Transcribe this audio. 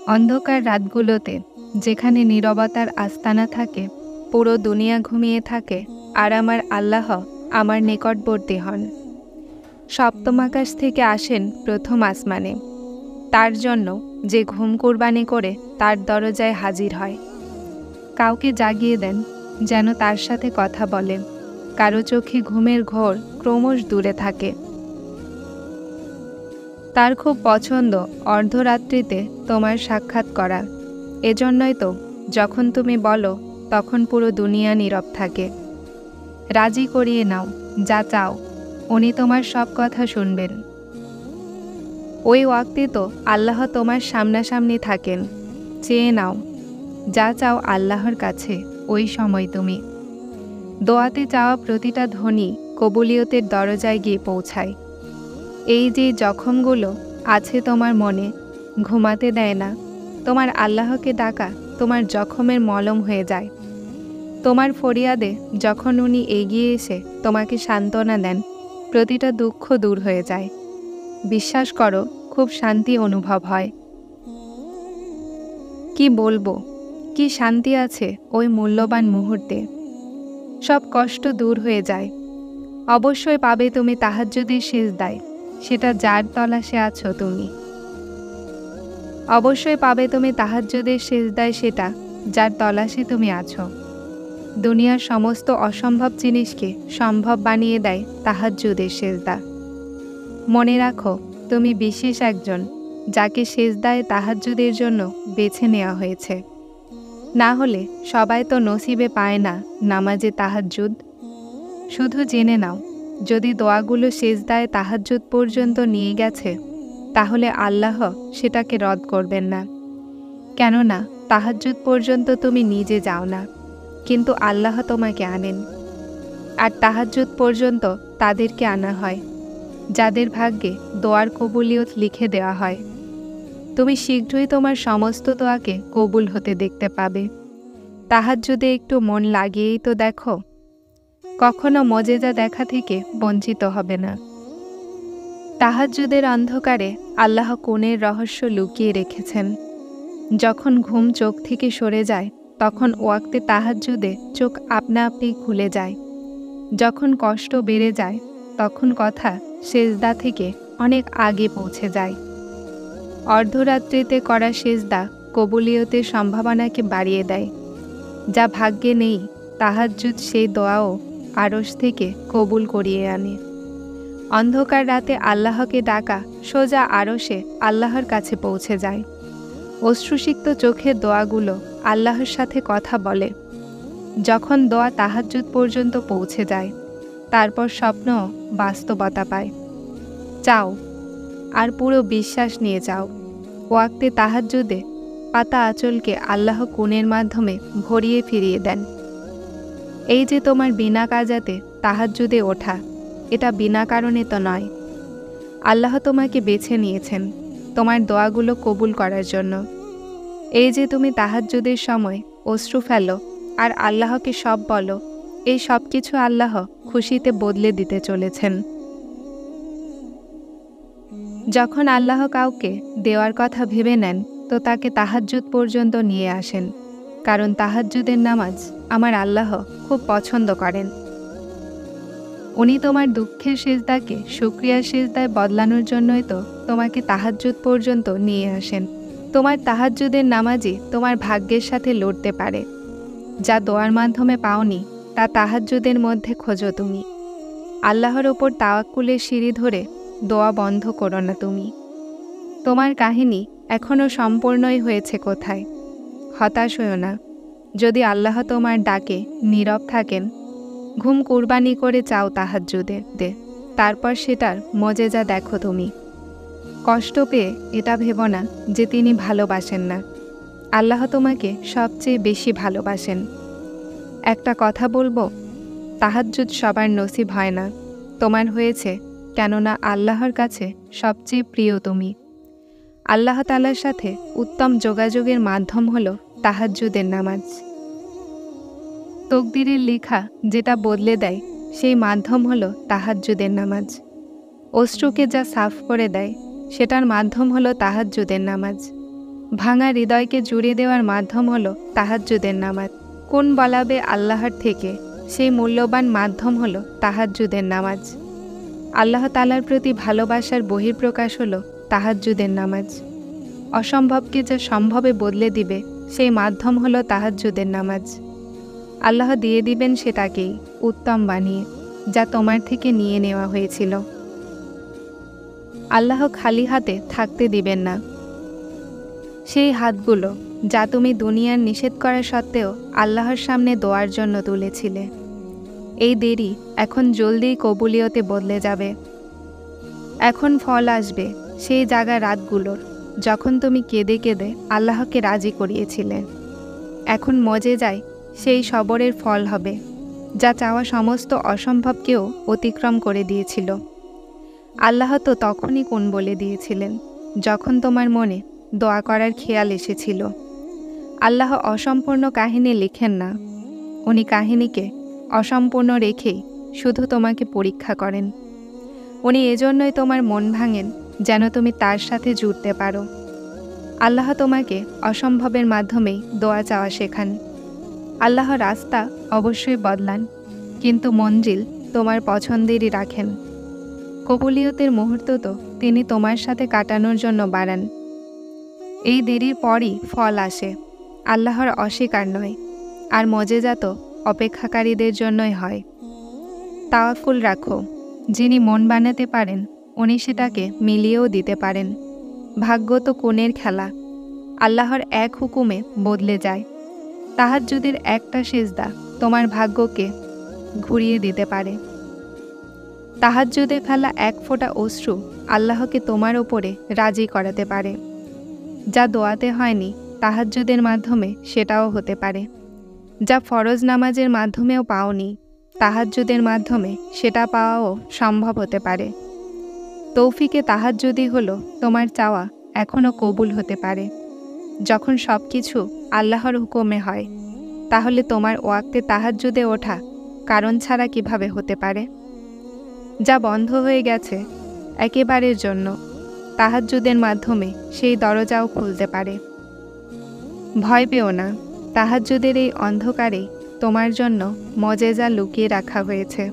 অন্ধকার রাতগুলোতে যেখানে নীরবতার আস্তানা থাকে, পুরো দুনিয়া ঘুমিয়ে থাকে, আর আমার আল্লাহ আমার নিকটবর্তী হন। সপ্তম আকাশ থেকে আসেন প্রথম আসমানে, তার জন্য যে ঘুম কুরবানি করে তার দরজায় হাজির হয়। কাউকে জাগিয়ে দেন যেন তার সাথে কথা বলে, কারো চোখে ঘুমের ঘোর ক্রমশ দূরে থাকে। তার খুব পছন্দ অর্ধরাত্রিতে তোমার সাক্ষাৎ করা। এজন্যই তো যখন তুমি বলো তখন পুরো দুনিয়া নীরব থাকে। রাজি করিয়ে নাও, যা চাও, উনি তোমার সব কথা শুনবেন। ওই ওয়াক্তে তো আল্লাহ তোমার সামনাসামনি থাকেন। চেয়ে নাও, যা চাও আল্লাহর কাছে ওই সময় তুমি। দোয়াতে চাওয়া প্রতিটা ধ্বনি কবুলিয়তের দরজায় গিয়ে পৌঁছায়। এই যে জখমগুলো আছে তোমার মনে, ঘুমাতে দেয় না, তোমার আল্লাহকে ডাকা তোমার জখমের মলম হয়ে যায়। তোমার ফরিয়াদে যখন উনি এগিয়ে এসে তোমাকে সান্ত্বনা দেন, প্রতিটা দুঃখ দূর হয়ে যায়। বিশ্বাস করো, খুব শান্তি অনুভব হয়। কি বলবো, কি শান্তি আছে ওই মূল্যবান মুহূর্তে। সব কষ্ট দূর হয়ে যায়। অবশ্যই পাবে তুমি তাহাজ্জুদের সিজদায়, সেটা যার তলাশে আছো তুমি। অবশ্যই পাবে তুমি তাহাজ্জুদের সিজদায় সেটা যার তলাশে তুমি আছো। দুনিয়ার সমস্ত অসম্ভব জিনিসকে সম্ভব বানিয়ে দেয় তাহাজ্জুদের সিজদা। মনে রাখো, তুমি বিশেষ একজন, যাকে সিজদায় তাহাজ্জুদের জন্য বেছে নেওয়া হয়েছে। না হলে সবাই তো নসিবে পায় না নামাজে তাহাজ্জুদ। শুধু জেনে নাও, যদি দোয়াগুলো সিজদায় তাহাজ্জুদ পর্যন্ত নিয়ে গেছে, তাহলে আল্লাহ সেটাকে রদ করবেন না। কেননা তাহাজ্জুদ পর্যন্ত তুমি নিজে যাও না, কিন্তু আল্লাহ তোমাকে আনেন। আর তাহাজ্জুদ পর্যন্ত তাদেরকে আনা হয় যাদের ভাগ্যে দোয়ার কবুলিয়ত লিখে দেওয়া হয়। তুমি শীঘ্রই তোমার সমস্ত দোয়াকে কবুল হতে দেখতে পাবে। তাহাজ্জুদে একটু মন লাগিয়েই তো দেখো, কখনো মজেজা দেখা থেকে বঞ্চিত হবে না। তাহাজ্জুদের অন্ধকারে আল্লাহ কোণের রহস্য লুকিয়ে রেখেছেন। যখন ঘুম চোখ থেকে সরে যায়, তখন ওয়াক্তে তাহাজ্জুদে চোখ আপনা আপনি খুলে যায়। যখন কষ্ট বেড়ে যায়, তখন কথা সেজদা থেকে অনেক আগে পৌঁছে যায়। অর্ধরাত্রিতে করা সেজদা কবুলিয়তের সম্ভাবনাকে বাড়িয়ে দেয়। যা ভাগ্যে নেই, তাহাজ্জুদ সেই দোয়াও আরশ থেকে কবুল করিয়ে আনে। অন্ধকার রাতে আল্লাহকে ডাকা সোজা আরশে আল্লাহর কাছে পৌঁছে যায়। অশ্রুসিক্ত চোখের দোয়াগুলো আল্লাহর সাথে কথা বলে। যখন দোয়া তাহাজ্জুদ পর্যন্ত পৌঁছে যায়, তারপর স্বপ্ন বাস্তবতা পায়। চাও, আর পুরো বিশ্বাস নিয়ে চাও। ওয়াক্তে তাহাজ্জুদে পাতা আঁচলকে আল্লাহ কোণের মাধ্যমে ভরিয়ে ফিরিয়ে দেন। এই যে তোমার বিনা কাজাতে তাহাজ্জুদে ওঠা, এটা বিনা কারণে তো নয়। আল্লাহ তোমাকে বেছে নিয়েছেন তোমার দোয়াগুলো কবুল করার জন্য। এই যে তুমি তাহাজ্জুদের সময় অশ্রু ফেলো আর আল্লাহকে সব বলো, এই সব কিছু আল্লাহ খুশিতে বদলে দিতে চলেছেন। যখন আল্লাহ কাউকে দেওয়ার কথা ভেবে নেন, তো তাকে তাহাজ্জুদ পর্যন্ত নিয়ে আসেন, কারণ তাহাজ্জুদের নামাজ আমার আল্লাহ খুব পছন্দ করেন। উনি তোমার দুঃখের সিজদাকে শুকরিয়ার সিজদায় বদলানোর জন্যই তো তোমাকে তাহাজ্জুদ পর্যন্ত নিয়ে আসেন। তোমার তাহাজ্জুদের নামাজই তোমার ভাগ্যের সাথে লড়তে পারে। যা দোয়ার মাধ্যমে পাওনি, তা তাহাজ্জুদের মধ্যে খোঁজো তুমি। আল্লাহর ওপর তাওয়াক্কুলের সিঁড়ি ধরে দোয়া বন্ধ করো না তুমি। তোমার কাহিনী এখনও সম্পূর্ণই হয়েছে কোথায়। হতাশ হইও না। যদি আল্লাহ তোমার ডাকে নীরব থাকেন, ঘুম কুরবানি করে চাও তাহাজ্জুদে দে, তারপর সেটার মজেজা দেখো তুমি। কষ্ট পেয়ে এটা ভেবো না যে তিনি ভালোবাসেন না। আল্লাহ তোমাকে সবচেয়ে বেশি ভালোবাসেন। একটা কথা বলবো, তাহাজ্জুদ সবার নসিব হয় না, তোমার হয়েছে, কেননা আল্লাহর কাছে সবচেয়ে প্রিয় তুমি। আল্লাহ তাআলার সাথে উত্তম যোগাযোগের মাধ্যম হলো তাহাজ্জুদের নামাজ। তকদিরের লেখা যেটা বদলে দেয়, সেই মাধ্যম হলো তাহাজ্জুদের নামাজ। অশ্রুকে যা সাফ করে দেয়, সেটার মাধ্যম হলো তাহাজ্জুদের নামাজ। ভাঙা হৃদয়কে জুড়ে দেওয়ার মাধ্যম হলো তাহাজ্জুদের নামাজ। কোন বলাবে আল্লাহর থেকে, সেই মূল্যবান মাধ্যম হলো তাহাজ্জুদের নামাজ। আল্লাহ তাআলার প্রতি ভালোবাসার বহিঃপ্রকাশ হলো তাহাজ্জুদের নামাজ। অসম্ভবকে যা সম্ভবে বদলে দিবে সেই মাধ্যম হলো তাহাজ্জুদের নামাজ। আল্লাহ দিয়ে দিবেন সেটাকেই উত্তম বানিয়ে, যা তোমার থেকে নিয়ে নেওয়া হয়েছিল। আল্লাহ খালি হাতে থাকতে দিবেন না। সেই হাতগুলো যা তুমি দুনিয়ার নিষেধ করা সত্ত্বেও আল্লাহর সামনে দোয়ার জন্য তুলেছিলে, এই দেরি এখন জলদি কবুলিয়তে বদলে যাবে। এখন ফল আসবে সেই জায়গা রাতগুলোর, যখন তুমি কেঁদে কেঁদে আল্লাহকে রাজি করিয়েছিলে। এখন মজে যায় সেই সবরের ফল হবে, যা চাওয়া সমস্ত অসম্ভবকেও অতিক্রম করে দিয়েছিল। আল্লাহ তো তখনই কোন বলে দিয়েছিলেন, যখন তোমার মনে দোয়া করার খেয়াল এসেছিল। আল্লাহ অসম্পূর্ণ কাহিনী লিখেন না, উনি কাহিনীকে অসম্পূর্ণ রেখেই শুধু তোমাকে পরীক্ষা করেন। উনি এজন্যই তোমার মন ভাঙেন, যেন তুমি তার সাথে জুড়তে পারো। আল্লাহ তোমাকে অসম্ভবের মাধ্যমেই দোয়া চাওয়া শেখান। আল্লাহ রাস্তা অবশ্যই বদলান, কিন্তু মঞ্জিল তোমার পছন্দেরই রাখেন। কবুলিয়তের মুহূর্ত তো তিনি তোমার সাথে কাটানোর জন্য বাড়ান। এই দেরির পরই ফল আসে, আল্লাহর অস্বীকার নয়। আর মজেজা তো অপেক্ষাকারীদের জন্যই হয়। তাওয়াক্কুল রাখো, যিনি মন বানাতে পারেন উনি সেটাকে মিলিয়েও দিতে পারেন। ভাগ্য তো কোণের খেলা, আল্লাহর এক হুকুমে বদলে যায়। তাহাজ্জুদের একটা সিজদা তোমার ভাগ্যকে ঘুরিয়ে দিতে পারে। তাহাজ্জুদে ফেলা এক ফোঁটা অশ্রু আল্লাহকে তোমার ওপরে রাজি করাতে পারে। যা দোয়াতে হয়নি তাহাজ্জুদের মাধ্যমে সেটাও হতে পারে। যা ফরজ নামাজের মাধ্যমেও পাওনি, তাহাজ্জুদের মাধ্যমে সেটা পাওয়াও সম্ভব হতে পারে। তৌফিকে তাহাজ্জুদই হলো তোমার চাওয়া এখনও কবুল হতে পারে। যখন সব কিছু আল্লাহর হুকুমে হয়, তাহলে তোমার ওয়াক্তে তাহাজ্জুদে ওঠা কারণ ছাড়া কিভাবে হতে পারে? যা বন্ধ হয়ে গেছে একেবারের জন্য, তাহাজ্জুদের মাধ্যমে সেই দরজাও খুলতে পারে। ভয় পেও না, তাহাজ্জুদের এই অন্ধকারেই তোমার জন্য মজেজা লুকিয়ে রাখা হয়েছে।